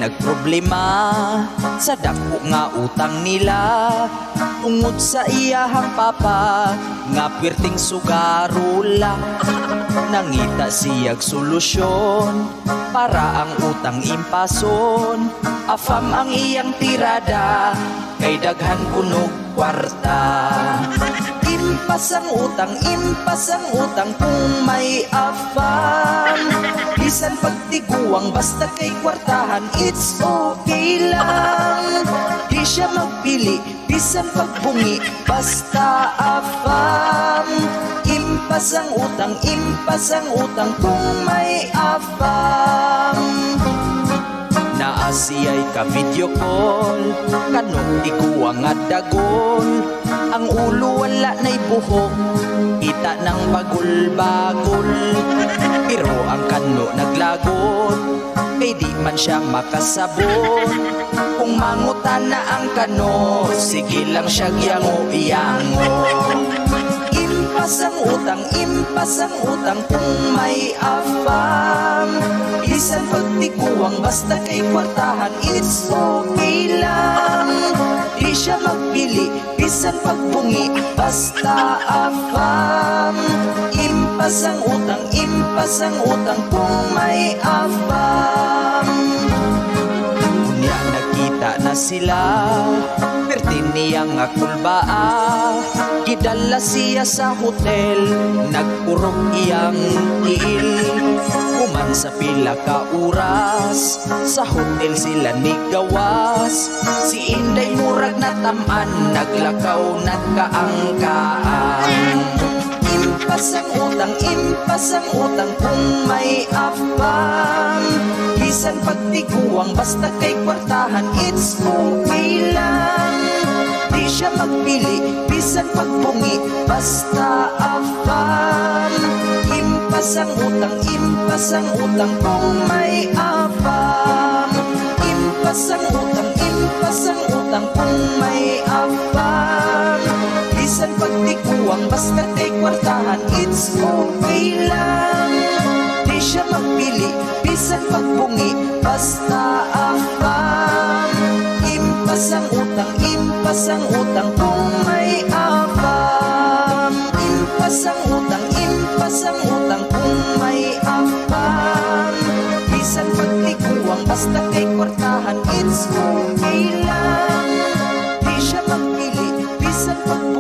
nagproblema sa dako nga utang nila. Tungod sa iyahang papa nga pwerteng sugarula, nangita siyag solusyon para ang utang impason. Afam ang iyang tirada kay daghan kunog kwarta. Impas ang utang kung may afam. Bisan pagtiguang basta kay kwartahan, it's okay lang. Di siya magpili, bisan pagbungi, basta afam. Impas ang utang kung may afam. Naa siya'y ka-video call, kanong tiguang at dagol. Ang ulo wala na'y buhok, ita ng bagol-bagol. Pero ang kano naglagot, kay di man siya makasabot. Kung mangutan na ang kano, sige lang siya giyango-iyango. Impas ang utang kung may afam. Bisan pagtiguang basta kay kwartahan, it's okay lang. Di siya magpili, bisan pagbungi, basta afam. Impas ang utang kung may afam. Kunya nakita na sila, pertin niya nga kulbaa. Gidala siya sa hotel, nagpurok iyang tiil. Kuman sa pila ka oras, sa hotel sila ni gawas. Si Inday murag na taman, naglakaw nagkaangkaan. Impas ang utang kung may afam. Bisan pagtiguang basta kay kwartahan, it's okay lang. Di siya magpili, bisan pagbungi, basta afam. Impas ang utang kung may afam. Impas ang utang kung may afam. Bisan pagtiguang basta kay kwartahan, it's okay lang. Di siya magpili, bisan pagbungi, basta afam. Impas ang utang kung may afam. Impas ang utang kung may afam. Bisan pagtiguang basta kay kwartahan, it's okay lang. Di siya magpili, bisan pagbungi,